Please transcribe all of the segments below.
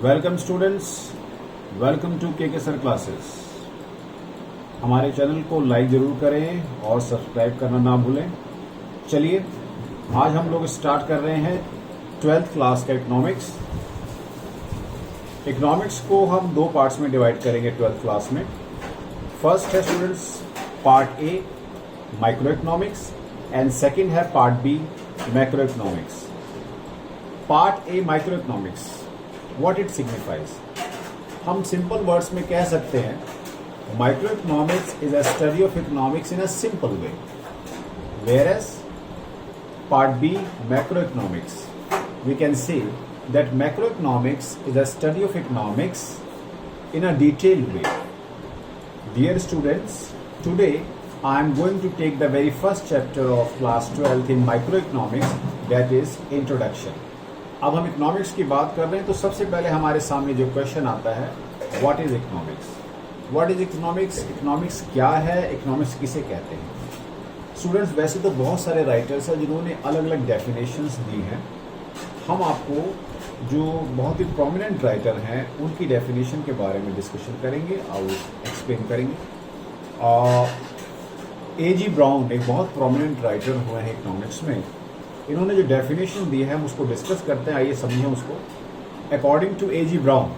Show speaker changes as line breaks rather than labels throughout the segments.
Welcome students, welcome to के sir classes. हमारे channel को लाइक जरूर करें और सब्सक्राइब करना ना भूलें। चलिए आज हम लोग स्टार्ट कर रहे हैं 12th क्लास का इकोनॉमिक्स। इकोनॉमिक्स को हम दो पार्ट्स में डिवाइड करेंगे 12th क्लास में। फर्स्ट है students part A microeconomics and second है part B macroeconomics. Part A microeconomics, what it signifies. हम सिंपल वर्ड्स में कह सकते हैं microeconomics is a study of economics in a simple way, whereas part B macroeconomics, we can say that macroeconomics is a study of economics in a detailed way. Dear students, today I am going to take the very first chapter of class 12th in microeconomics, that is introduction. अब हम economics की बात कर रहे हैं तो सबसे पहले हमारे सामने जो क्वेश्चन आता है, what is economics. What is economics, economics क्या है, इकोनॉमिक्स किसे कहते हैं। स्टूडेंट्स, वैसे तो बहुत सारे राइटर्स हैं जिन्होंने अलग अलग डेफिनेशंस दी हैं। हम आपको जो बहुत ही प्रोमिनेंट राइटर हैं उनकी डेफिनेशन के बारे में डिस्कशन करेंगे और एक्सप्लेन करेंगे। A.G. ब्राउन एक बहुत प्रोमिनेंट राइटर हुए हैं इकोनॉमिक्स में। इन्होंने जो डेफिनेशन दी है हम उसको डिस्कस करते हैं, आइए समझें उसको। According to A.G. Brown,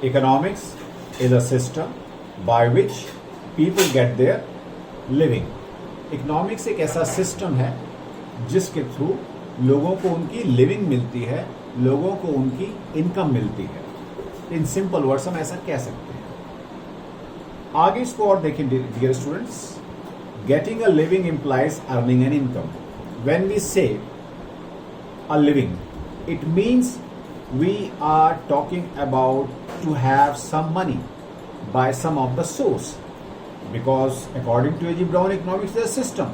economics is a system by which people get their living. Economics एक ऐसा सिस्टम है जिसके थ्रू लोगों को उनकी लिविंग मिलती है, लोगों को उनकी इनकम मिलती है। इन सिंपल वर्ड्स हम ऐसा कह सकते हैं। आगे इसको और देखें dear students. Getting a living implies earning an income. When we say a living, it means we are talking about to have some money by some of the source, because according to A.G. Brown economics is a system.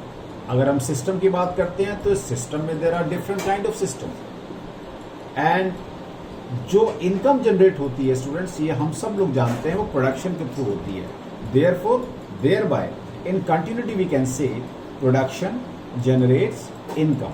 अगर हम system की बात करते हैं तो इस system में there are different kind of system, and जो इनकम जनरेट होती है स्टूडेंट्स, ये हम सब लोग जानते हैं वो प्रोडक्शन के थ्रू होती है। Therefore thereby in continuity we can say production generates income.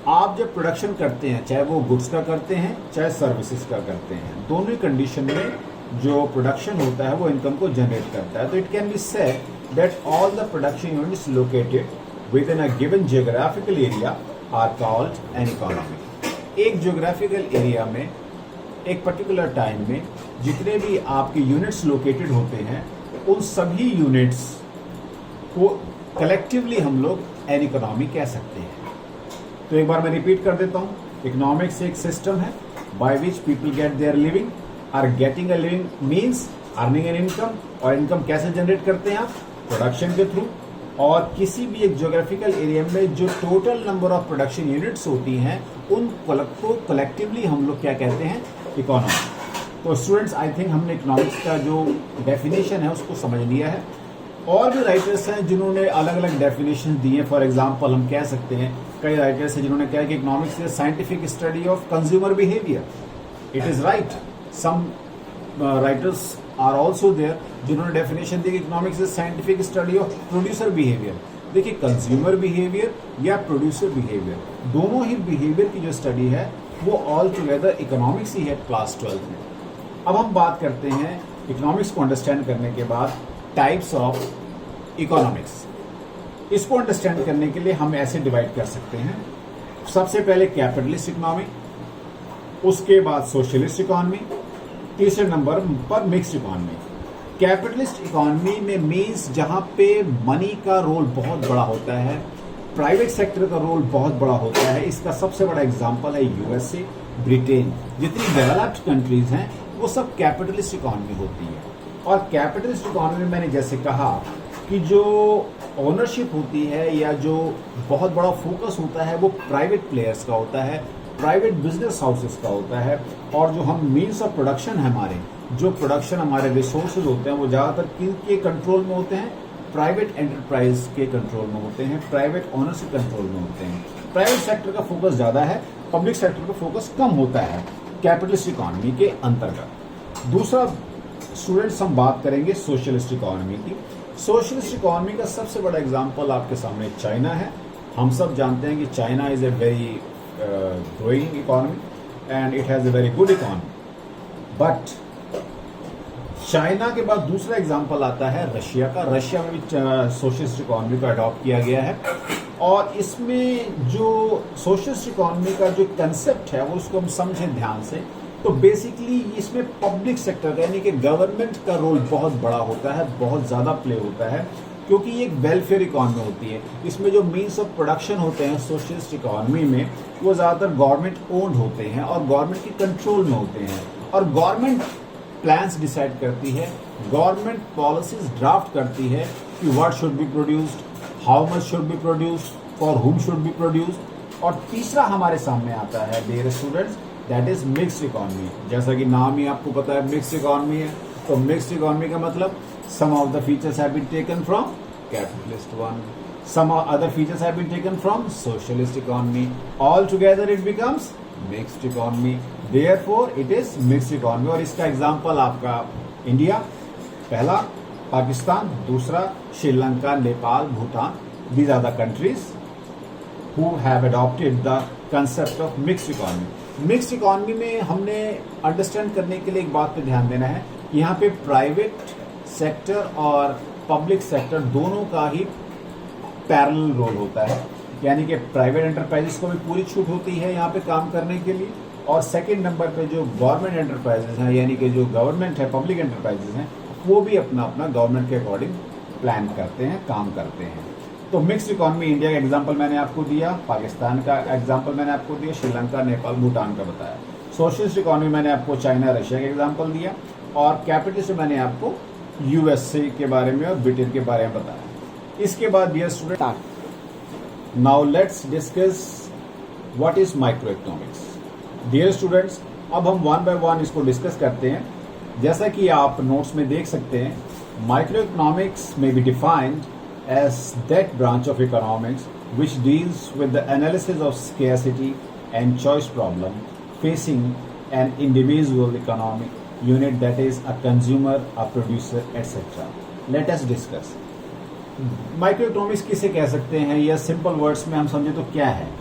आप जब प्रोडक्शन करते हैं, चाहे वो गुड्स का करते हैं चाहे सर्विसेज का करते हैं, दोनों ही कंडीशन में जो प्रोडक्शन होता है वो इनकम को जनरेट करता है। तो it can be said that all the production units located within a given geographical area are called an economy. एक जियोग्राफिकल एरिया में एक पर्टिकुलर टाइम में जितने भी आपके यूनिट्स लोकेटेड होते हैं उन सभी यूनिट्स को कलेक्टिवली हम लोग एन इकोनॉमी कह सकते हैं। तो एक बार मैं रिपीट कर देता हूँ। इकोनॉमिक्स एक सिस्टम है by which people get their living. Are getting a living means earning an income, और इनकम कैसे जनरेट करते हैं आप, प्रोडक्शन के थ्रू। और किसी भी एक ज्योग्राफिकल एरिया में जो total number of production units होती हैं उन को कलेक्टिवली हम लोग क्या कहते हैं, इकोनॉमी। तो स्टूडेंट्स, आई थिंक हमने इकोनॉमिक्स का जो डेफिनेशन है उसको समझ लिया है। और भी राइटर्स हैं जिन्होंने अलग अलग डेफिनेशन दी हैं। फॉर एग्जाम्पल हम कह सकते हैं कई राइटर्स हैं जिन्होंने कहा कि economics is scientific study of consumer behaviour. It is right. Some writers are also there जिन्होंने डेफिनेशन दी कि economics is scientific study of producer behaviour. देखिए, कंज्यूमर बिहेवियर या प्रोड्यूसर बिहेवियर, दोनों ही बिहेवियर की जो स्टडी है वो ऑल टुगेदर इकोनॉमिक्स ही है क्लास 12 में। अब हम बात करते हैं इकोनॉमिक्स को अंडरस्टैंड करने के बाद टाइप्स ऑफ इकोनॉमिक्स। इसको अंडरस्टैंड करने के लिए हम ऐसे डिवाइड कर सकते हैं। सबसे पहले कैपिटलिस्ट इकोनॉमी, उसके बाद सोशलिस्ट इकोनॉमी, तीसरे नंबर पर मिक्स्ड इकोनॉमी। कैपिटलिस्ट इकोनॉमी में मीन्स जहां पे मनी का रोल बहुत बड़ा होता है, प्राइवेट सेक्टर का रोल बहुत बड़ा होता है। इसका सबसे बड़ा एग्जांपल है यूएसए, ब्रिटेन। जितनी डेवलप्ड कंट्रीज हैं वो सब कैपिटलिस्ट इकोनॉमी होती है। और कैपिटलिस्ट इकोनॉमी में मैंने जैसे कहा कि जो ओनरशिप होती है या जो बहुत बड़ा फोकस होता है वो प्राइवेट प्लेयर्स का होता है, प्राइवेट बिजनेस हाउसेस का होता है। और जो हम मीन्स ऑफ प्रोडक्शन है, हमारे जो प्रोडक्शन हमारे रिसोर्सेज होते हैं वो ज़्यादातर किनके कंट्रोल में होते हैं, प्राइवेट एंटरप्राइज के कंट्रोल में होते हैं, प्राइवेट ओनर्स के कंट्रोल में होते हैं। प्राइवेट सेक्टर का फोकस ज़्यादा है, पब्लिक सेक्टर का फोकस कम होता है कैपिटलिस्ट इकोनॉमी के अंतर्गत। दूसरा स्टूडेंट्स, हम बात करेंगे सोशलिस्ट इकोनॉमी की। सोशलिस्ट इकोनॉमी का सबसे बड़ा एग्जांपल आपके सामने चाइना है। हम सब जानते हैं कि China is a very growing economy. and it has a very good economy. But China के बाद दूसरा एग्जाम्पल आता है रशिया का। रशिया में भी सोशलिस्ट इकोनॉमी को अडॉप्ट किया गया है, और इसमें जो सोशलिस्ट इकोनॉमी का जो कंसेप्ट है वो उसको हम समझें ध्यान से, तो बेसिकली इसमें पब्लिक सेक्टर यानी कि गवर्नमेंट का रोल बहुत बड़ा होता है, बहुत ज़्यादा प्ले होता है, क्योंकि ये एक वेलफेयर इकोनॉमी होती है। इसमें जो मीन्स ऑफ प्रोडक्शन होते हैं सोशलिस्ट इकोनॉमी में, वो ज़्यादातर गवर्नमेंट ओन्ड होते हैं और गवर्नमेंट के कंट्रोल में होते हैं, और गवर्नमेंट प्लान्स डिसाइड करती है, गवर्नमेंट पॉलिसीज ड्राफ्ट करती है कि what should be produced, how much should be produced, for whom should be produced. और तीसरा हमारे सामने आता है dear students, that is mixed economy. जैसा कि नाम ही आपको पता है मिक्स्ड इकोनॉमी है, तो मिक्स्ड इकोनॉमी का मतलब some of the features have been taken from capitalist one, some other features have been taken from socialist economy, all together it becomes mixed economy, therefore it is mixed economy। और इसका example आपका India पहला, पाकिस्तान दूसरा, Sri Lanka, Nepal, Bhutan, these are the countries who have adopted the concept of mixed economy। Mixed economy में हमने understand करने के लिए एक बात पे ध्यान देना है कि यहाँ पे प्राइवेट सेक्टर और पब्लिक सेक्टर दोनों का ही पैरेलल रोल होता है, यानी कि प्राइवेट एंटरप्राइजेस को भी पूरी छूट होती है यहाँ पे काम करने के लिए, और सेकंड नंबर पे जो गवर्नमेंट एंटरप्राइजेस हैं यानी कि जो गवर्नमेंट है, पब्लिक एंटरप्राइजेस हैं, वो भी अपना अपना गवर्नमेंट के अकॉर्डिंग प्लान करते हैं, काम करते हैं। तो मिक्स्ड इकोनॉमी इंडिया का एग्जाम्पल मैंने आपको दिया, पाकिस्तान का एग्जाम्पल मैंने आपको दिया, श्रीलंका, नेपाल, भूटान का बताया। सोशलिस्ट इकोनॉमी मैंने आपको चाइना, रशिया का एग्जाम्पल दिया, और कैपिटलिस्ट मैंने आपको यूएसए के बारे में और ब्रिटेन के बारे में बताया। इसके बाद dear student, now let's discuss what is micro economics. Dear students, अब हम वन बाय वन इसको डिस्कस करते हैं। जैसा कि आप नोट्स में देख सकते हैं, माइक्रो इकोनॉमिक्स में be defined as that branch of economics which deals with the analysis of scarcity and choice problem facing an individual economic unit, that is a consumer, a producer, etc. Let us discuss. Micro economics किसे कह सकते हैं, या simple words में हम समझे तो क्या है।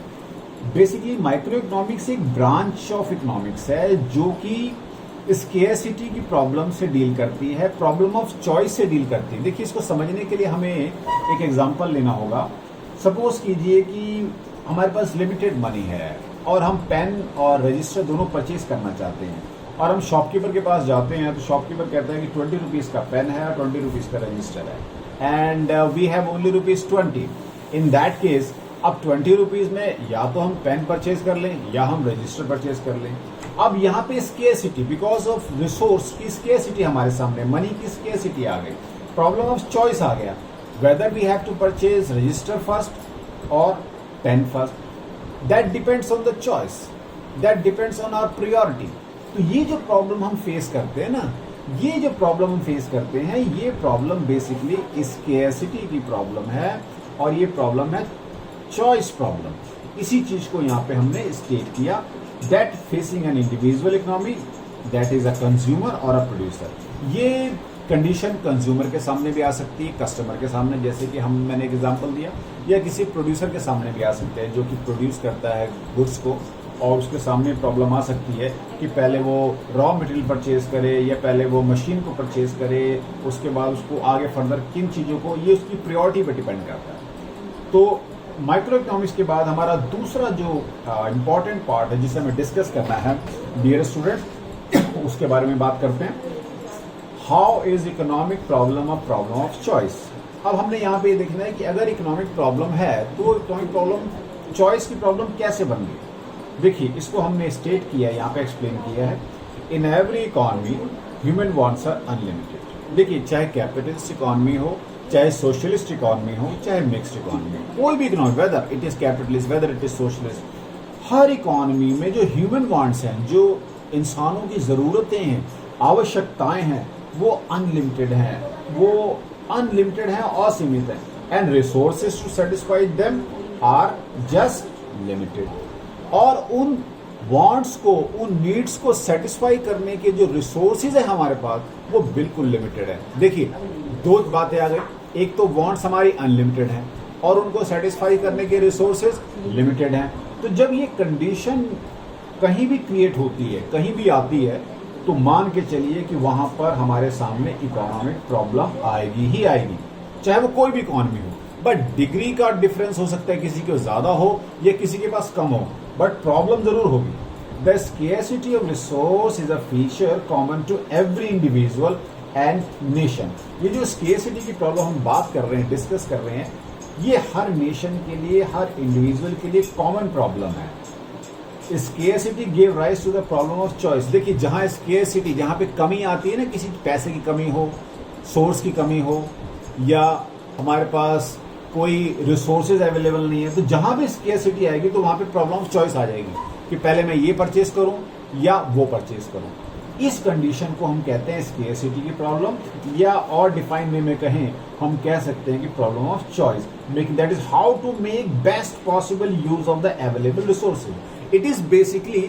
बेसिकली माइक्रो इकोनॉमिक्स एक ब्रांच ऑफ इकोनॉमिक्स है जो कि स्केर्सिटी की प्रॉब्लम से डील करती है, प्रॉब्लम ऑफ चॉइस से डील करती है। देखिए, इसको समझने के लिए हमें एक एग्जांपल लेना होगा। सपोज कीजिए कि हमारे पास लिमिटेड मनी है और हम पेन और रजिस्टर दोनों परचेज करना चाहते हैं, और हम शॉपकीपर के पास जाते हैं, तो शॉपकीपर कहता है कि 20 रुपीज़ का पेन है और 20 रुपीज़ का रजिस्टर है, and we have only ₹20। In that case अब 20 रुपीज़ में या तो हम पेन परचेज कर लें या हम रजिस्टर परचेज कर लें। अब यहाँ पे स्केर्सिटी, बिकॉज ऑफ रिसोर्स की स्केर्सिटी हमारे सामने, मनी की स्केर्सिटी आ गई, प्रॉब्लम ऑफ चॉइस आ गया, whether we have to purchase register first और pen first. That depends on the choice, that depends on our priority. तो ये जो प्रॉब्लम हम फेस करते हैं ना, ये जो प्रॉब्लम हम फेस करते हैं, ये प्रॉब्लम बेसिकली स्केर्सिटी की प्रॉब्लम है, और ये प्रॉब्लम है चॉइस प्रॉब्लम। इसी चीज को यहाँ पे हमने स्टेट किया, that facing an individual economy, that is a consumer और अ प्रोड्यूसर। ये कंडीशन कंज्यूमर के सामने भी आ सकती है, कस्टमर के सामने, जैसे कि मैंने एक एग्जांपल दिया, या किसी प्रोड्यूसर के सामने भी आ सकते हैं जो कि प्रोड्यूस करता है गुड्स को, और उसके सामने प्रॉब्लम आ सकती है कि पहले वो रॉ मटेरियल परचेज करे या पहले वो मशीन को परचेज करे, उसके बाद उसको आगे फर्दर किन चीज़ों को, ये उसकी प्रायोरिटी पर डिपेंड करता है। तो माइक्रो इकोनॉमिक्स के बाद हमारा दूसरा जो इम्पॉर्टेंट पार्ट है जिसे हमें डिस्कस करना है डियर स्टूडेंट, उसके बारे में बात करते हैं। How is economic problem a problem of choice. अब हमने यहाँ पे ये देखना है कि अगर इकोनॉमिक प्रॉब्लम है तो इकोनॉमिक प्रॉब्लम चॉइस की प्रॉब्लम कैसे बन गई। देखिए, इसको हमने स्टेट किया है, यहाँ पे एक्सप्लेन किया है। In every economy human wants are unlimited. देखिए, चाहे कैपिटलिस्ट इकोनॉमी हो, चाहे सोशलिस्ट इकोनॉमी हो, चाहे मिक्स्ड इकोनॉमी हो, कोई भी economy, whether it is capitalist, whether it is socialist, her economy में जो ह्यूमन वांट्स हैं, जो इंसानों की जरूरतें हैं, आवश्यकताएं हैं, वो अनलिमिटेड हैं, वो अनलिमिटेड हैं, असीमित हैं, and resources to satisfy them are just limited. और उन वांट्स को, उन नीड्स को सेटिस्फाई करने के जो रिसोर्सेज है हमारे पास, वो बिल्कुल लिमिटेड है। देखिए, दो बातें आ गई, एक तो वांट्स हमारी अनलिमिटेड हैं और उनको सेटिस्फाई करने के रिसोर्सेज लिमिटेड हैं। तो जब ये कंडीशन कहीं भी क्रिएट होती है, कहीं भी आती है, तो मान के चलिए कि वहां पर हमारे सामने इकोनॉमिक प्रॉब्लम आएगी ही आएगी, चाहे वो कोई भी इकोनॉमी हो। बट डिग्री का डिफरेंस हो सकता है, किसी के ज्यादा हो या किसी के पास कम हो, बट प्रॉब्लम जरूर होगी। The scarcity of resource is a feature common to every individual and nation. ये जो स्केर्सिटी की प्रॉब्लम हम बात कर रहे हैं, डिस्कस कर रहे हैं, ये हर नेशन के लिए, हर इंडिविजुअल के लिए कॉमन प्रॉब्लम है। Scarcity give rise to the problem of choice. देखिए, जहां स्केर्सिटी, जहां पे कमी आती है ना, किसी पैसे की कमी हो, सोर्स की कमी हो, या हमारे पास कोई रिसोर्सेज अवेलेबल नहीं है, तो जहां भी स्केर्सिटी आएगी तो वहां पे प्रॉब्लम ऑफ चॉइस आ जाएगी कि पहले मैं ये परचेज करूं या वो परचेज करूं। इस कंडीशन को हम कहते हैं स्केर्सिटी की प्रॉब्लम, या और डिफाइन वे में कहें, हम कह सकते हैं कि problem of choice. Making that is how to make best possible use of the available resources. It is basically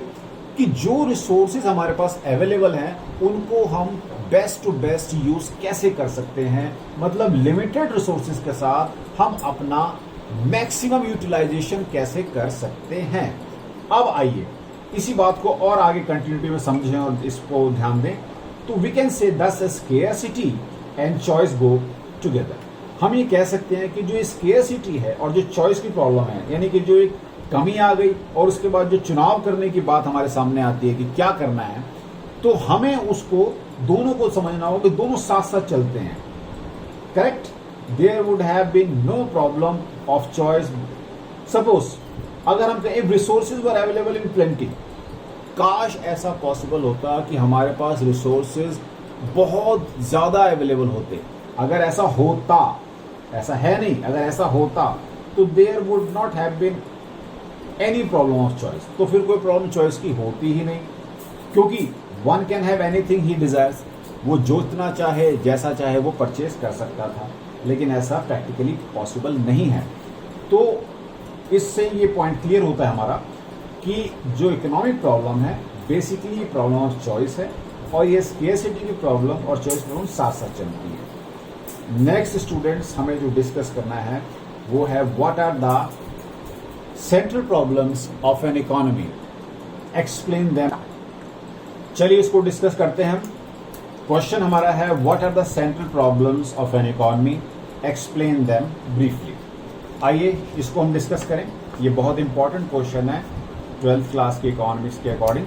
कि जो रिसोर्सेज हमारे पास अवेलेबल हैं उनको हम बेस्ट टू बेस्ट यूज कैसे कर सकते हैं, मतलब लिमिटेड रिसोर्सेज के साथ हम अपना मैक्सिमम यूटिलाइजेशन कैसे कर सकते हैं। अब आइए इसी बात को और आगे कंटिन्यूटी में समझें और इसको ध्यान दें। तो वी कैन से दस scarcity and choice go together. हम ये कह सकते हैं कि जो स्केर्सिटी है और जो चॉइस की प्रॉब्लम है, यानी कि जो एक कमी आ गई और उसके बाद जो चुनाव करने की बात हमारे सामने आती है कि क्या करना है, तो हमें उसको दोनों को समझना होगा कि दोनों साथ साथ चलते हैं। Correct? There would have been no problem of choice. Suppose अगर हम कहें resources were available in plenty, काश ऐसा पॉसिबल होता कि हमारे पास रिसोर्सेज बहुत ज्यादा अवेलेबल होते। अगर ऐसा होता, ऐसा है नहीं, अगर ऐसा होता तो there would not have been any problem of choice. तो फिर कोई प्रॉब्लम चॉइस की होती ही नहीं, क्योंकि one can have anything he desires. वो जो इतना चाहे, जैसा चाहे वो परचेज कर सकता था, लेकिन ऐसा प्रैक्टिकली पॉसिबल नहीं है। तो इससे ये पॉइंट क्लियर होता है हमारा कि जो इकोनॉमिक प्रॉब्लम है बेसिकली प्रॉब्लम ऑफ चॉइस है, और ये स्केर्सिटी की प्रॉब्लम और चॉइस प्रॉब्लम साथ साथ चलती है। नेक्स्ट स्टूडेंट्स, हमें जो डिस्कस करना है वो है what are the central problems of an economy, explain them. चलिए इसको डिस्कस करते हैं। क्वेश्चन हमारा है what are the central problems of an economy, explain them briefly. आइए इसको हम डिस्कस करें। ये बहुत इंपॉर्टेंट क्वेश्चन है 12th क्लास के इकोनॉमिक्स के अकॉर्डिंग।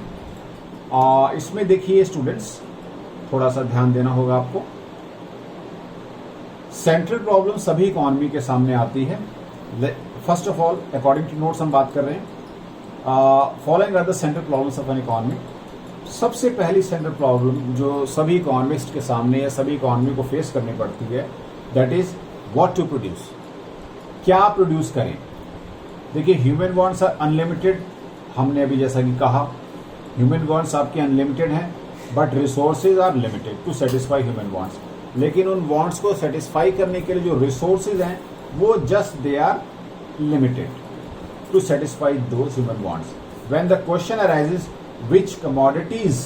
इसमें देखिए स्टूडेंट्स, थोड़ा सा ध्यान देना होगा आपको। सेंट्रल प्रॉब्लम सभी इकोनॉमी के सामने आती है। First of all, according to notes हम बात कर रहे हैं। Following are the central problems of an economy. सबसे पहली सेंट्रल प्रॉब्लम जो सभी इकोनॉमिस्ट के सामने या सभी इकोनॉमी को फेस करनी पड़ती है, that is what to produce. क्या प्रोड्यूस करें? देखिए, ह्यूमन वांट्स आर अनलिमिटेड। हमने अभी जैसा कि कहा, ह्यूमन वांट्स आपके अनलिमिटेड हैं, but resources are limited to satisfy human wants. लेकिन उन वांट्स को सेटिस्फाई करने के लिए जो रिसोर्सेज हैं वो just they are limited to satisfy those human wants. When the question arises which commodities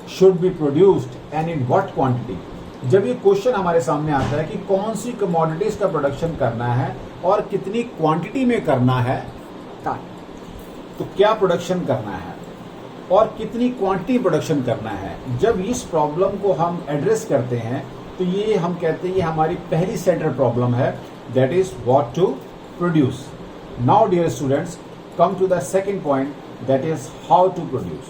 should be produced and in what quantity, जब ये क्वेश्चन हमारे सामने आता है कि कौन सी कमोडिटीज का प्रोडक्शन करना है और कितनी क्वांटिटी में करना है, तो क्या प्रोडक्शन करना है और कितनी क्वांटिटी प्रोडक्शन करना है, जब इस प्रॉब्लम को हम एड्रेस करते हैं तो ये हम कहते हैं ये हमारी पहली सेंट्रल प्रॉब्लम है, that is what to produce. Now dear students, come to the second point, that is how to produce.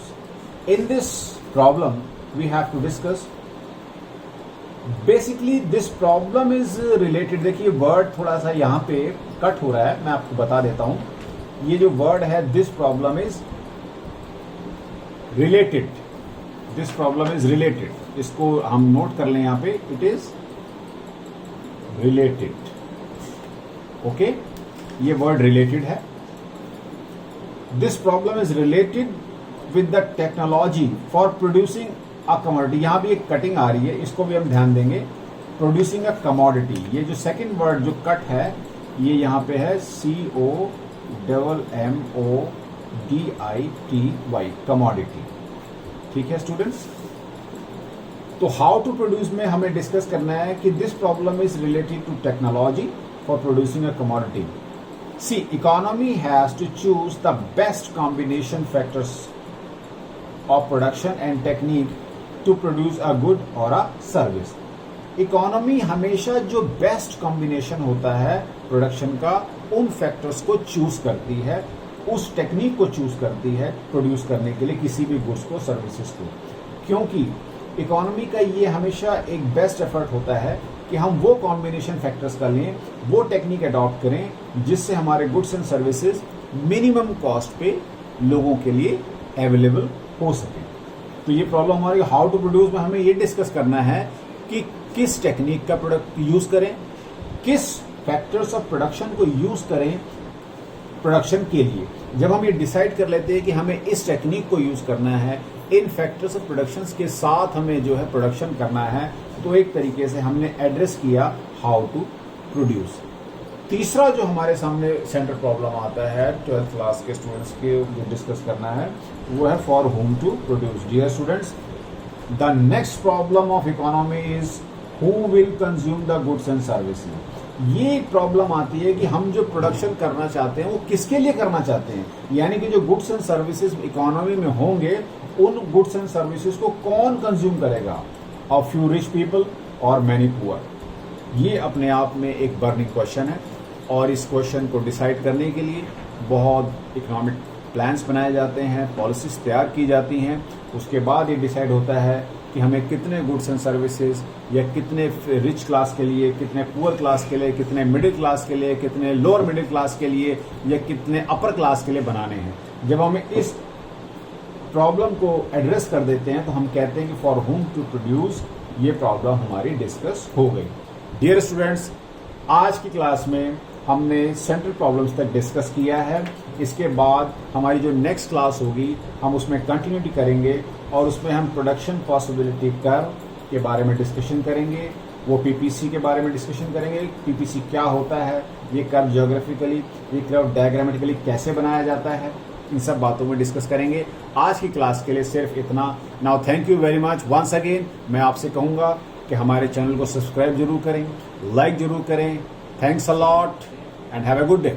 In this problem we have to discuss, basically this problem is related। देखिए word थोड़ा सा यहाँ पे cut हो रहा है, मैं आपको बता देता हूँ। ये जो वर्ड है this problem is related, this problem is related, इसको हम नोट कर लें यहाँ पे, it is related, okay? ये वर्ड related है। This problem is related with the technology for producing a commodity। यहाँ भी एक कटिंग आ रही है, इसको भी हम ध्यान देंगे। Producing a commodity, ये जो सेकंड वर्ड जो कट है ये यहाँ पे है COMMODITY, commodity। ठीक है स्टूडेंट्स? तो हाउ टू प्रोड्यूस में हमें डिस्कस करना है कि this problem is related to technology for producing a commodity. See, economy has to choose the best combination factors of production and technique to produce a good or a service. Economy हमेशा जो best combination होता है production का, उन factors को choose करती है, उस टेक्निक को चूज करती है प्रोड्यूस करने के लिए किसी भी गुड्स को, सर्विसेज को। क्योंकि इकोनॉमी का ये हमेशा एक बेस्ट एफर्ट होता है कि हम वो कॉम्बिनेशन फैक्टर्स का लें, वो टेक्निक अडॉप्ट करें जिससे हमारे goods and services minimum cost पे लोगों के लिए अवेलेबल हो सके। तो ये प्रॉब्लम हमारी हाउ टू प्रोड्यूस में हमें ये डिस्कस करना है कि किस टेक्निक का प्रोडक्ट यूज करें, किस फैक्टर्स ऑफ प्रोडक्शन को यूज करें प्रोडक्शन के लिए। जब हम ये डिसाइड कर लेते हैं कि हमें इस टेक्निक को यूज करना है, इन फैक्टर्स ऑफ प्रोडक्शन के साथ हमें जो है प्रोडक्शन करना है, तो एक तरीके से हमने एड्रेस किया हाउ टू प्रोड्यूस। तीसरा जो हमारे सामने सेंट्रल प्रॉब्लम आता है 12th क्लास के स्टूडेंट्स के जो डिस्कस करना है, वो है for whom to produce. Dear students, the next problem of economy is who will consume the goods and services. ये प्रॉब्लम आती है कि हम जो प्रोडक्शन करना चाहते हैं वो किसके लिए करना चाहते हैं, यानी कि जो गुड्स एंड सर्विसेज इकोनॉमी में होंगे, उन गुड्स एंड सर्विसेज को कौन कंज्यूम करेगा, अ फ्यू रिच पीपल और मैनी पुअर। ये अपने आप में एक बर्निंग क्वेश्चन है और इस क्वेश्चन को डिसाइड करने के लिए बहुत इकोनॉमिक प्लान्स बनाए जाते हैं, पॉलिसीज तैयार की जाती हैं। उसके बाद ये डिसाइड होता है कि हमें कितने गुड्स एंड सर्विसेज या कितने रिच क्लास के लिए, कितने पुअर क्लास के लिए, कितने मिडिल क्लास के लिए, कितने लोअर मिडिल क्लास के लिए या कितने अपर क्लास के लिए बनाने हैं। जब हमें इस प्रॉब्लम को एड्रेस कर देते हैं तो हम कहते हैं कि फॉर होम टू प्रोड्यूस, ये प्रॉब्लम हमारी डिस्कस हो गई। डियर स्टूडेंट्स, आज की क्लास में हमने सेंट्रल प्रॉब्लम्स तक डिस्कस किया है। इसके बाद हमारी जो नेक्स्ट क्लास होगी हम उसमें कंटिन्यूटी करेंगे और उसमें हम प्रोडक्शन पॉसिबिलिटी कर्व के बारे में डिस्कशन करेंगे, वो पीपीसी के बारे में डिस्कशन करेंगे। पीपीसी क्या होता है, ये कर्व ज्योग्राफिकली, ये कर्व डायग्रामेटिकली कैसे बनाया जाता है, इन सब बातों में डिस्कस करेंगे। आज की क्लास के लिए सिर्फ इतना। Now thank you very much once again. मैं आपसे कहूँगा कि हमारे चैनल को सब्सक्राइब जरूर करें, लाइक जरूर करें। Thanks a lot and have a good day.